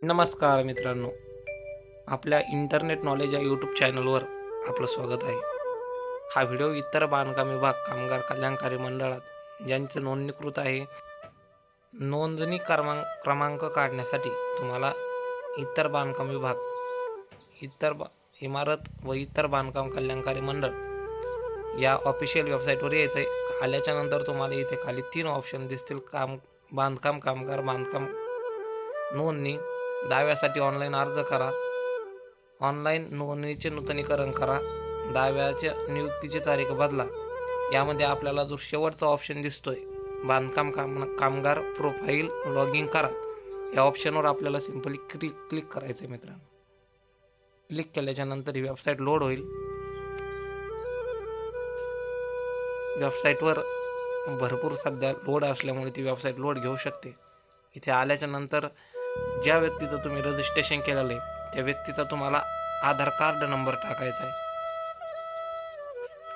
नमस्कार मित्रांनो, आपल्या इंटरनेट नॉलेज या यूट्यूब चॅनलवर आपलं स्वागत आहे. हा व्हिडिओ इतर बांधकाम विभाग कामगार कल्याणकारी मंडळात ज्यांचे नोंदणीकृत आहे, नोंदणी क्रमांक काढण्यासाठी तुम्हाला इतर बांधकाम विभाग, इमारत व इतर बांधकाम कल्याणकारी मंडळ या ऑफिशियल वेबसाईटवर यायचं आहे. आल्याच्या नंतर तुम्हाला इथे खाली 3 ऑप्शन दिसतील. बांधकाम कामगार, बांधकाम नोंदणी. दाव्यासाठी ऑनलाईन अर्ज करा, ऑनलाईन नोंदणीचे नूतनीकरण करा, दाव्याच्या नियुक्तीची तारीख बदला. यामध्ये आपल्याला जो शेवटचा ऑप्शन दिसतोय, कामगार प्रोफाईल लॉगिन करा, या ऑप्शनवर आपल्याला सिंपली क्लिक करायचं आहे मित्रांनो. क्लिक केल्याच्या नंतर ही वेबसाईट लोड होईल. वेबसाईटवर भरपूर सध्या लोड असल्यामुळे ती वेबसाईट लोड घेऊ शकते. इथे आल्याच्या नंतर ज्या व्यक्तीचं तुम्ही रजिस्ट्रेशन केलेलं आहे त्या व्यक्तीचा तुम्हाला आधार कार्ड नंबर टाकायचा आहे.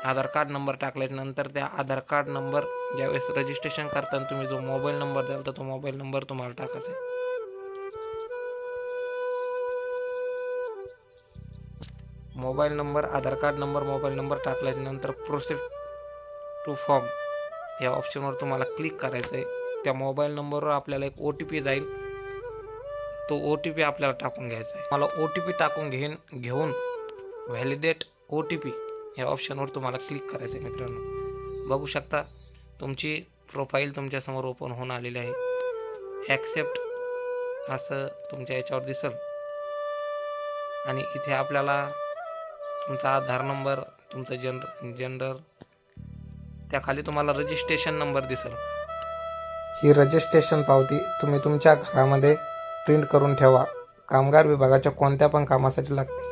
आधार कार्ड नंबर टाकल्यानंतर त्या आधार कार्ड नंबर ज्यावेळेस रजिस्ट्रेशन करताना तुम्ही जो मोबाईल नंबर द्याल तर तो मोबाईल नंबर तुम्हाला टाकायचा आहे. मोबाईल नंबर, आधार कार्ड नंबर, मोबाईल नंबर टाकल्यानंतर प्रोसेस टू फॉर्म या ऑप्शनवर तुम्हाला क्लिक करायचं आहे. त्या मोबाईल नंबरवर आपल्याला एक OTP जाईल. तो OTP आपल्याला टाकून घ्यायचा आहे. मला OTP टाकून घेऊन व्हॅलिडेट OTP या ऑप्शनवर तुम्हाला क्लिक करायचं आहे मित्रांनो. बघू शकता तुमची प्रोफाईल तुमच्यासमोर ओपन होऊन आलेली आहे. ॲक्सेप्ट असं तुमच्या याच्यावर दिसेल आणि इथे आपल्याला तुमचा आधार नंबर, तुमचं जेंडर, त्याखाली तुम्हाला रजिस्ट्रेशन नंबर दिसेल. ही रजिस्ट्रेशन पावती तुम्ही तुमच्या घरामध्ये प्रिंट करून ठेवा. कामगार विभागाच्या कोणत्या पण कामासाठी लागते.